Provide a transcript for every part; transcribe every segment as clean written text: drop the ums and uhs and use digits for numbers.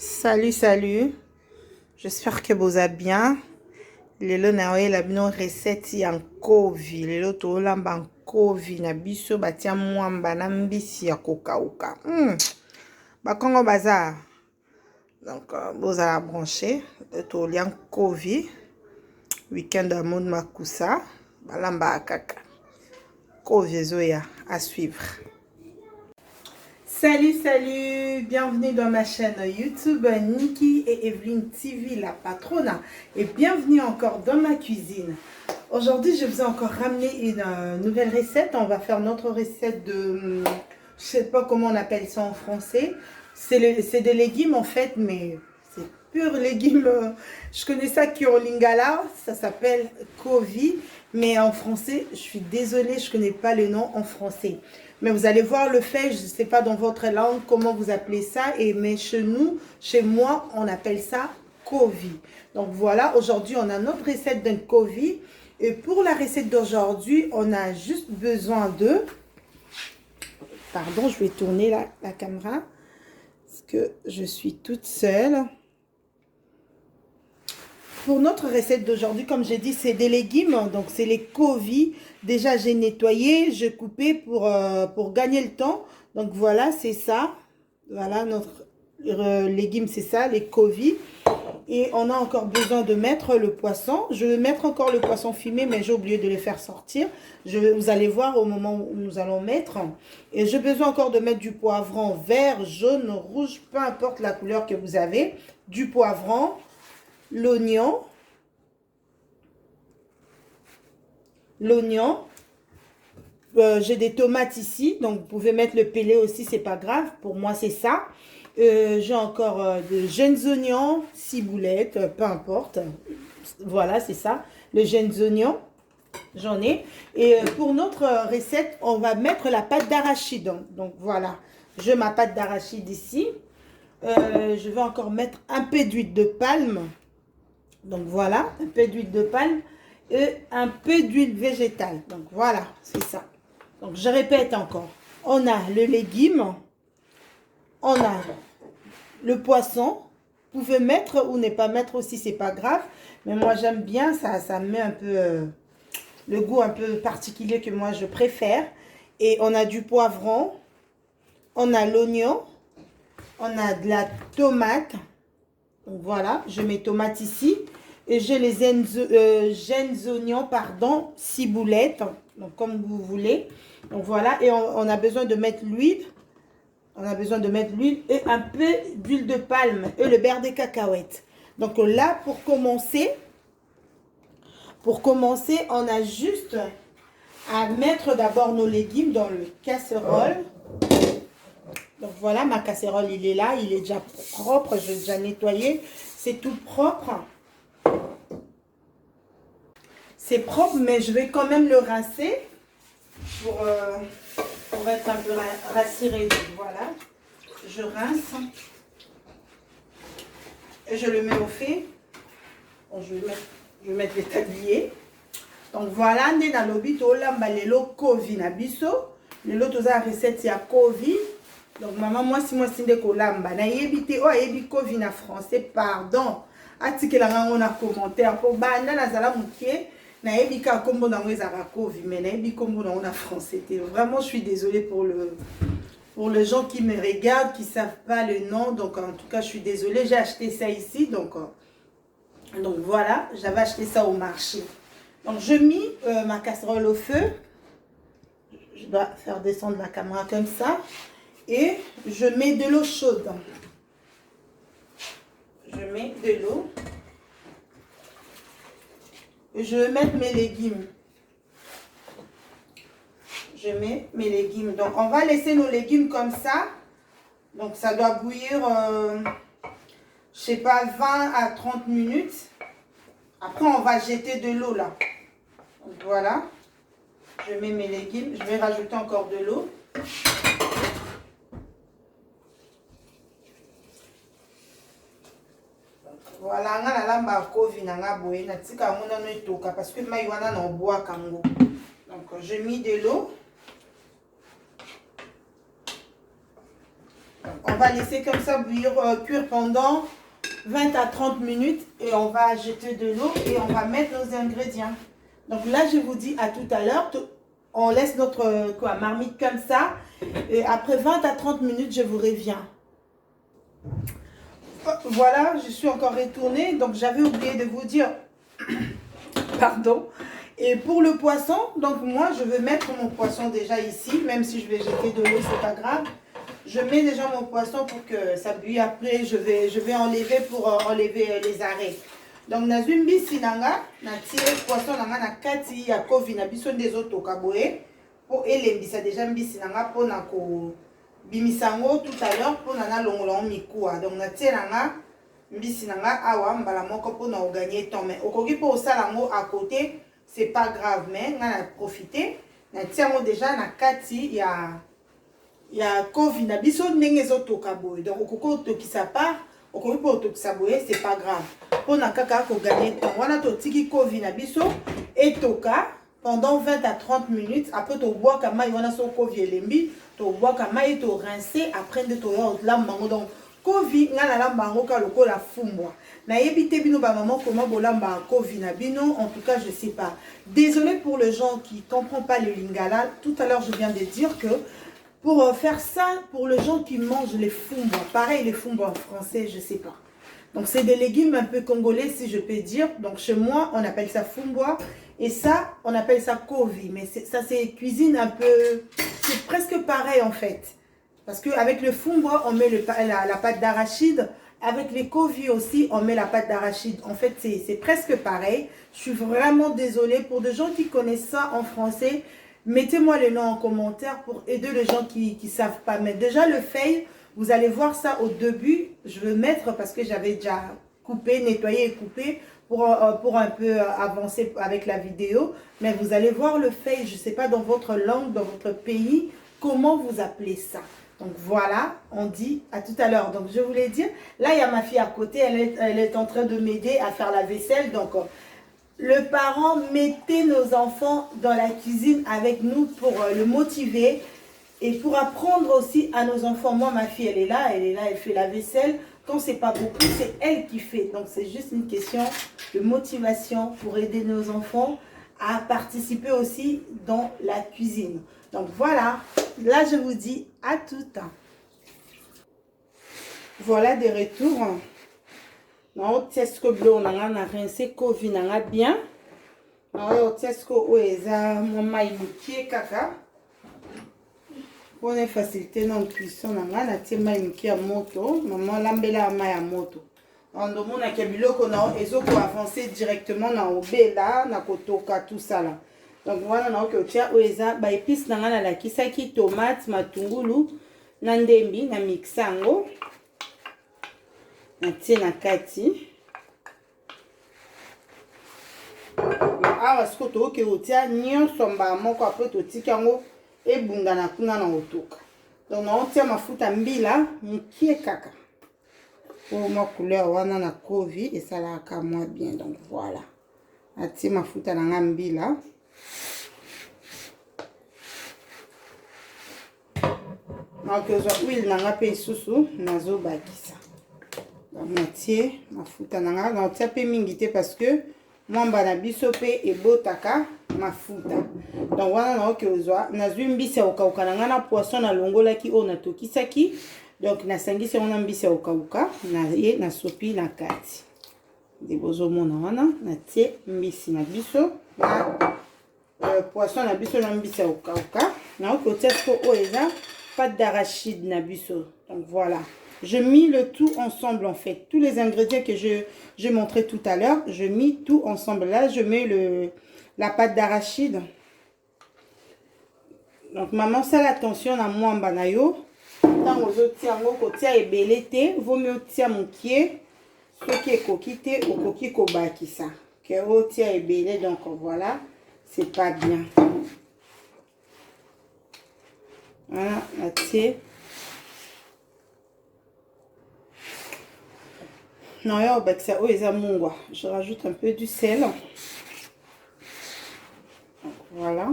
Salut, salut. J'espère que vous allez bien. Lelo na oye la bino recette ya nkovi. Lelo to lamba nkovi na biso batia mwamba na mbisi ya kokauka. Ba Congo bazar. Donc vous allez brancher to lia nkovi. Weekend à monde makusa. Balamba kaka. Nkovi zoya à suivre. Salut, salut, bienvenue dans ma chaîne YouTube Niki et Evelyne TV, la patronne, et bienvenue encore dans ma cuisine. Aujourd'hui, je vous ai encore ramené une nouvelle recette. On va faire notre recette de, je sais pas comment on appelle ça en français. C'est des légumes en fait, mais c'est pur légumes. Je connais ça qui est au lingala, ça s'appelle kovi, mais en français, je suis désolée, je connais pas le nom en français. Mais vous allez voir le fait, je ne sais pas dans votre langue comment vous appelez ça, mais chez nous, chez moi, on appelle ça kovi. Donc voilà, aujourd'hui, on a notre recette d'un kovi. Et pour la recette d'aujourd'hui, on a juste besoin de... Pardon, je vais tourner la caméra, parce que je suis toute seule. Pour notre recette d'aujourd'hui, comme j'ai dit, c'est des légumes, donc c'est les kovi. Déjà, j'ai nettoyé, j'ai coupé pour gagner le temps. Donc voilà, c'est ça. Voilà, notre légume, c'est ça, les kovi. Et on a encore besoin de mettre le poisson. Je vais mettre encore le poisson fumé, mais j'ai oublié de les faire sortir. Vous allez voir au moment où nous allons mettre. Et j'ai besoin encore de mettre du poivron vert, jaune, rouge, peu importe la couleur que vous avez. Du poivron. L'oignon, j'ai des tomates ici, donc vous pouvez mettre le pelé aussi, c'est pas grave, pour moi c'est ça. J'ai encore de jeunes oignons, ciboulettes, peu importe, voilà c'est ça, les jeunes oignons, j'en ai. Et pour notre recette, on va mettre la pâte d'arachide, donc voilà, j'ai ma pâte d'arachide ici. Je vais encore mettre un peu d'huile de palme. Donc voilà, un peu d'huile de palme et un peu d'huile végétale. Donc voilà, c'est ça. Donc je répète encore. On a le légume, on a le poisson. Vous pouvez mettre ou ne pas mettre aussi, c'est pas grave. Mais moi j'aime bien, ça met un peu le goût un peu particulier que moi je préfère. Et on a du poivron, on a l'oignon, on a de la tomate. Donc voilà, je mets tomate ici. Et j'ai les jeunes oignons, pardon, ciboulettes. Donc comme vous voulez. Donc voilà, et on a besoin de mettre l'huile. On a besoin de mettre l'huile et un peu d'huile de palme et le beurre de cacahuètes. Donc là, pour commencer, on a juste à mettre d'abord nos légumes dans le casserole. Donc voilà, ma casserole, il est là, il est déjà propre, je l'ai déjà nettoyé. C'est tout propre. C'est propre, mais je vais quand même le rincer pour être un peu rassuré. Voilà, je rince et je le mets au fait. Bon, je vais mettre les tabliers. Donc voilà, on a lobby to lamba lelo kovi na biso. Lelo toza recette ya kovi. Donc maman, moi si de kolamba na yebite o yebi kovi na français, pardon. Atikela nga on a commentaire pour banda na zala mukie. Na yebi ka kombo na ngwe zara kovi, mais na yebi kombo na on a français. Vraiment, je suis désolée pour les gens qui me regardent, qui savent pas le nom. Donc en tout cas, je suis désolée. J'ai acheté ça ici, donc voilà, j'avais acheté ça au marché. Donc je mis ma casserole au feu. Je dois faire descendre la caméra comme ça. Et je mets de l'eau chaude. Je mets de l'eau. Et je vais mettre mes légumes. Je mets mes légumes. Donc on va laisser nos légumes comme ça. Donc ça doit bouillir, je sais pas, 20 à 30 minutes. Après on va jeter de l'eau là. Donc voilà. Je mets mes légumes. Je vais rajouter encore de l'eau. Voilà, on a la lamba kovi nanga boye na tika mona no etoka parce que mai wana na bois kango. Donc j'ai mis de l'eau. On va laisser comme ça cuire pendant 20 à 30 minutes et on va jeter de l'eau et on va mettre nos ingrédients. Donc là, je vous dis à tout à l'heure. On laisse notre marmite comme ça. Et après 20 à 30 minutes, je vous reviens. Voilà, je suis encore retournée. Donc, j'avais oublié de vous dire... Pardon. Et pour le poisson, donc moi, je vais mettre mon poisson déjà ici. Même si je vais jeter de l'eau, c'est pas grave. Je mets déjà mon poisson pour que ça bouille. Après, je vais enlever pour enlever les arrêts. Donc, na zumbi sinanga, na tire poisson nanga na kati ya kovi na biso ndezo toka boye. Pour elembisa déjà mbisi nanga pour na ko bimisango tout à l'heure pour na longolong mikuwa. Donc, na tire nanga mbisi nanga awa mbala moko pour na gagner temps. Mais okoki pour salango à côté, c'est pas grave. Mais on a profité. Na tire déjà na kati ya kovi na biso ndenge zo toka boye. Donc, okoko tokisa part. Okoki pour tokisa boye, c'est pas grave. Pour na kaka ko gagner temps. Wana to tiki kovi na biso et toka pendant 20 à 30 minutes. Après to bois kama wana so kovi elembi, to bois kama et to rincer après de to ya lambango. Donc kovi ngana lambango ka loko la fumbwa. Na yebite bino ba maman comment bolamba kovi na bino, en tout cas je sais pas. Désolé pour les gens qui comprennent pas le lingala. Tout à l'heure je viens de dire que pour faire ça, pour les gens qui mangent les fumbwa, pareil les fumbwa en français, je sais pas. Donc, c'est des légumes un peu congolais, si je peux dire. Donc, chez moi, on appelle ça fumbwa. Et ça, on appelle ça kovi. Mais ça, c'est cuisine un peu... C'est presque pareil, en fait. Parce qu'avec le fumbwa, on met la pâte d'arachide. Avec les kovi aussi, on met la pâte d'arachide. En fait, c'est presque pareil. Je suis vraiment désolée. Pour des gens qui connaissent ça en français, mettez-moi les noms en commentaire pour aider les gens qui ne savent pas. Mais déjà, le feuille... Vous allez voir ça au début, je vais mettre parce que j'avais déjà coupé, nettoyé et coupé pour un peu avancer avec la vidéo. Mais vous allez voir le feuille, je ne sais pas dans votre langue, dans votre pays, comment vous appelez ça. Donc voilà, on dit à tout à l'heure. Donc je voulais dire, là il y a ma fille à côté, elle est en train de m'aider à faire la vaisselle. Donc le parent, mettez nos enfants dans la cuisine avec nous pour le motiver. Et pour apprendre aussi à nos enfants, moi ma fille elle est là, elle fait la vaisselle. Quand c'est pas beaucoup, c'est elle qui fait. Donc c'est juste une question de motivation pour aider nos enfants à participer aussi dans la cuisine. Donc voilà, là je vous dis à tout temps. Voilà des retours. Non, tesco bleu on a rincé kovi nanga bien. Non, tesco oeza mama imukie kaka. Pour les facilités non cuisson, on a tiré à moto, maman l'ambela à moto. On demande à Kabilo qu'on a avancer directement dans le là, dans kotoka tout ça là. Donc voilà, on a que tia oeza, ba épices na ngana la kisaki tomate, matungulu, nandembi na mixango. Na tia na kati. Ah, ce que tu as que otia nyon somba moko après to tikango. Et bungana kuna na otoka. Donc on tient ma futa mbila mkie kaka. Pour ma couleur wana na kovi et ça la ka moi bien. Donc voilà. Ati ma futa na mbila. Donc zo huile na ngape susu nazo bakisa. Donc moitié ma futa na nga na tia pe mingité parce que mwamba na biso pe ebotaka mafuta. Donc wana na oke ozwa nazwi mbisi ya okauka na ngana poisson na longola ki o na tokisaki. Donc na sangisi wana mbisi ya okauka na ye na sopi na kati. De bozo mona wana na tie mbisi na biso na poisson na biso na mbisi ya okauka. Na oke otesko o eza pâte d'arachide na biso. Donc voilà. Je mis le tout ensemble en fait. Tous les ingrédients que j'ai montré tout à l'heure, je mis tout ensemble. Là, je mets la pâte d'arachide. Donc, maman, ça l'attention à moi en banayo. Tant aux autres tiango, kotia et belete, vaut mieux tia mon pied. Ce qui est coquité ou coquille kobaki ça. Que tia et belé, donc voilà, c'est pas bien. Voilà, la tia. Non, je rajoute un peu du sel. Donc, voilà.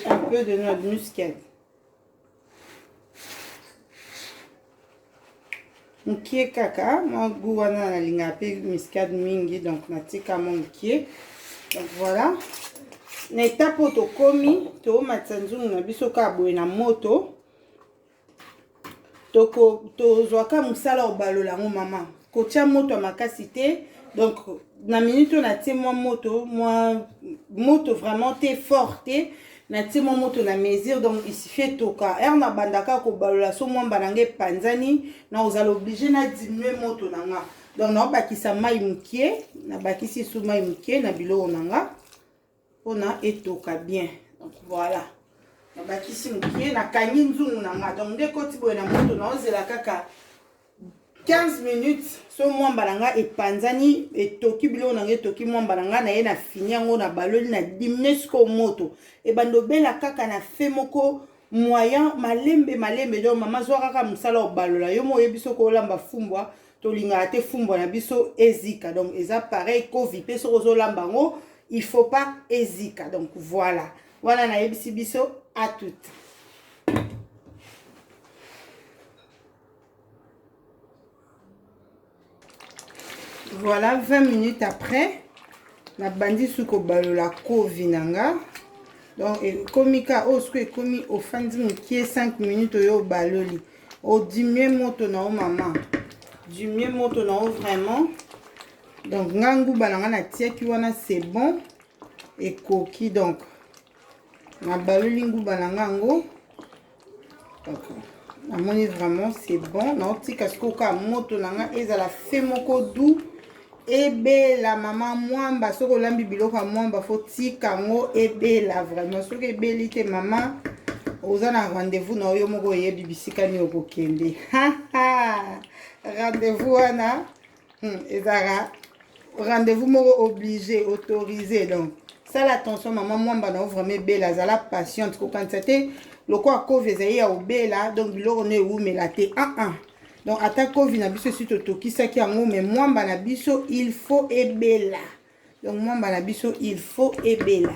un peu de noix de muscade. Moukie kaka, moi goût wana na linga pe muscade mingi, donc natika mon moukie. Donc voilà. Na étape oto komi, to matsanzungu na biso ka boye na moto. To zwaka musala obalola ngo mama. Kotia moto makasi te. Donc na minute on a tie moi moto vraiment te forte. Na tie moi moto na mesure, donc il suffit toka. Na bandaka ko balola so moi banange panzani, na ozala obligé na diminuer moto nanga. Donc na bakisa mai mukie, na bakisi sou mai mukie na bilo nanga. On a etoka bien. Donc voilà. Na bakisi mukie na kanyi nzungu nanga. Donc dès que tu boye na moto na ozela kaka 15 minutes so mwamba nanga epanzani etoki bilo nanga etoki mwamba nanga na ye na fini yango na baloli na dimnesko moto e bando bela kaka na fe moko moyen malembe donc mama zwa kaka musala obalola yo mo yebiso ko lamba fumbwa to linga te fumbwa na biso ezika, donc eza pareil ko vipe so zo lamba ngo il faut pas ezika. Donc voilà na yebisi biso à toutes. Voilà, 20 minutes après, la bandi suko balola ko vinanga. Donc, komika osko komi au fandi qui est 5 minutes yo baloli. Au diminuer moto na o maman. Diminuer moto na o vraiment. Donc, ngangu balanga na tia ki wana c'est bon. Et koki donc. Na baloli ngu balanga ngo. Donc, na moni vraiment c'est bon. Na tika sko ka moto nanga ezala fait moko doux. Ebe la maman mwamba soko lambi biloko mwamba faut tika ngo ebe la vraiment soko ebeli te maman oza na rendez-vous na yo moko ye bibisika ni okokende rendez-vous wana ezara rendez-vous moko obligé autorisé. Donc ça l'attention maman mwamba na vraiment ebe la zala patiente ko quand c'était loko akove ya obela donc biloko ne umela te donc attaque Covid na biso suite toki saki yango mais mwamba na biso il faut ebela. Donc mwamba na biso il faut ebela.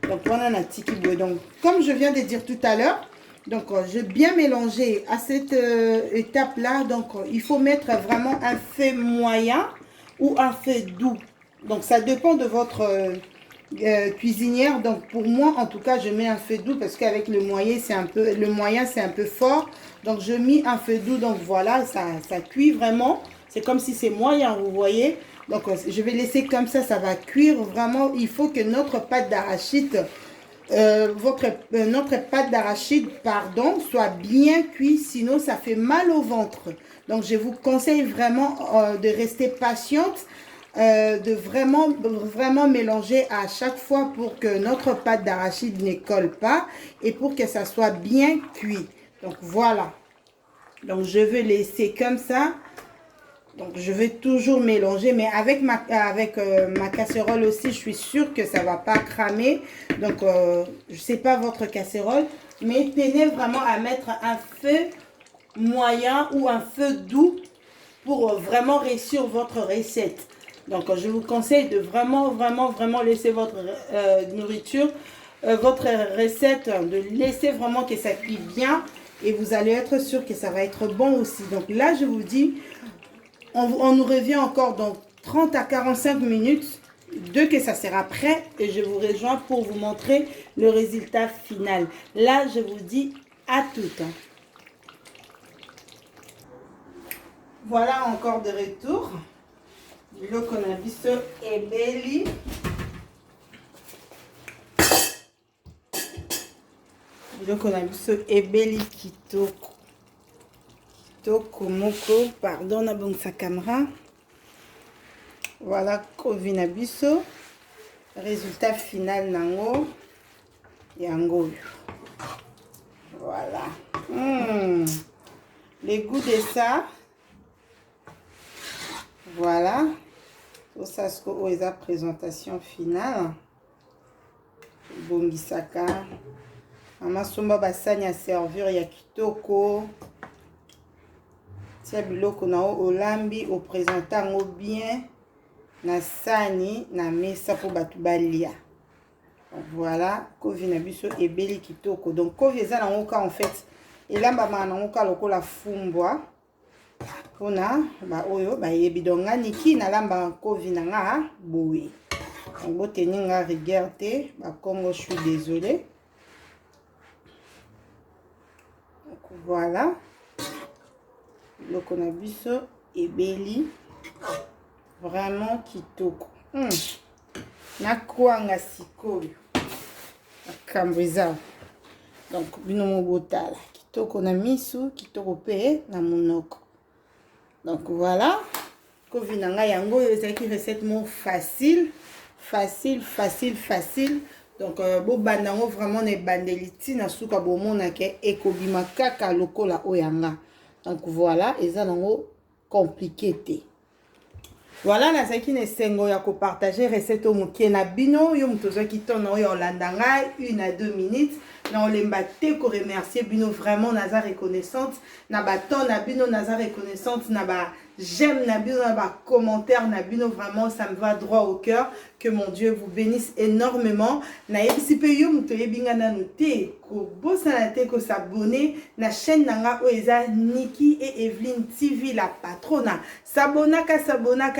Donc voilà na tiki boy. Donc comme je viens de dire tout à l'heure, donc je bien mélanger à cette étape là. Donc il faut mettre vraiment un feu moyen ou un feu doux. Donc ça dépend de votre cuisinière. Donc pour moi en tout cas je mets un feu doux parce qu'avec le moyen c'est un peu fort. Donc je mets un feu doux, donc voilà, ça cuit vraiment. C'est comme si c'est moyen, vous voyez. Donc je vais laisser comme ça va cuire vraiment. Il faut que notre pâte d'arachide, notre pâte d'arachide, pardon, soit bien cuite, sinon ça fait mal au ventre. Donc je vous conseille vraiment de rester patiente, de vraiment mélanger à chaque fois pour que notre pâte d'arachide ne colle pas et pour que ça soit bien cuit. Donc voilà, donc je vais laisser comme ça. Donc je vais toujours mélanger, mais avec ma casserole aussi, je suis sûre que ça va pas cramer. Donc je sais pas votre casserole, mais tenez vraiment à mettre un feu moyen ou un feu doux pour vraiment réussir votre recette. Donc je vous conseille de vraiment laisser votre nourriture, votre recette, de laisser vraiment que ça cuit bien. Et vous allez être sûr que ça va être bon aussi. Donc là, je vous dis, on nous revient encore dans 30 à 45 minutes de que ça sera prêt. Et je vous rejoins pour vous montrer le résultat final. Là, je vous dis à toutes. Voilà encore de retour. Le cannabis est belli. Donc on a biso ebeli kitoko moko, pardon na bon sa caméra. Voilà kovina biso résultat final nango yango. Voilà les goûts de ça. Voilà tout ça ce que est la présentation finale bongisaka. Mama somba basani ya servir ya kitoko. Tia biloko na olambi o présentango bien na sani na mesa po batu balia. Voilà, kovi na biso ebeli kitoko. Donc kovi eza na ngoka en fait. Elamba na ngoka lokola fumbwa. Pona ba oyo ba yebi donc niki na lamba kovi na nga boui. Donc boteni nga rigueur te, ba Congo, je suis désolée. Donc voilà. Loko na biso ebeli vraiment kitoko. Na kwanga sikoyo. Kambriza. Donc bino mo botala. Kitoko na misu, kitoko pe na monoko. Donc voilà. Kovi na nga yango ezaki recette mo facile. Facile. Donc bo bandango vraiment ne bandeliti na suka bomona ke ekobima kaka lokola oyanga. Donc voilà, eza nango compliqué te. Voilà, nazaki ne sengo ya ko partager recette au mokie na bino yo mutozo ki tono yo landanga 1 à 2 minutes. Na olemba te ko remercier bino vraiment naza reconnaissante na ba ton na bino naza reconnaissante na ba j'aime na bino na ba commentaire na bino vraiment ça me va droit au cœur. Que mon Dieu vous bénisse énormément. Na yebisi pe yo muto yebinga na noté ko bosana te ko s'abonner na chaîne nanga oeza Niki et Evelyne TV la patrona. S'abonaka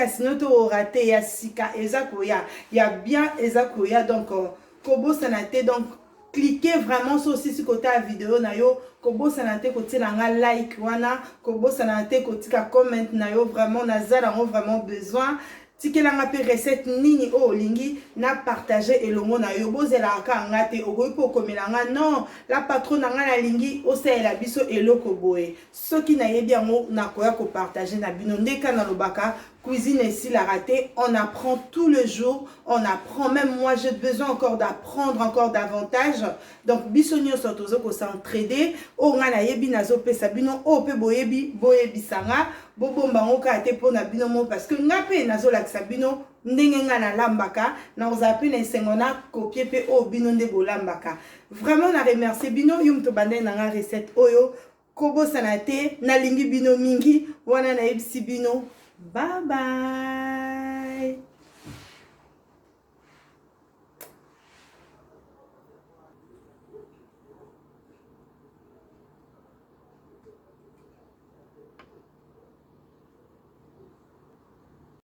sinon to raté ya sika eza koya ya bien eza koya donc ko bosana te donc cliquez vraiment sur ce côté la vidéo na yo kobo sanate côté nga like wana kobo sanate côté ka comment na yo vraiment nazala ngo vraiment besoin tikela nga pe recette nini o lingi na partager elongo na yo bozela ka ngate okoyi po komela nga non la patronne nga na lingi o la biso eloko boye soki na yebi yango na koya ko partager na bino ndeka na lobaka cuisine ici la raté, on apprend tout le jour, on apprend, même moi j'ai besoin encore d'apprendre encore davantage. Donc bisonio sotozo ko s'entraider, o ngana yebi nazo pesa bino o pe boyebi sanga, bobomba ngoka te pona bino mo parce que ngape nazo laksa bino ndenge ngana lambaka, na ozapi na sengona copier pe o bino nde bolambaka. Vraiment na remercier bino yum to bande na nga recette oyo kobo sanate na lingi bino mingi wana na yebisi bino. Bye bye.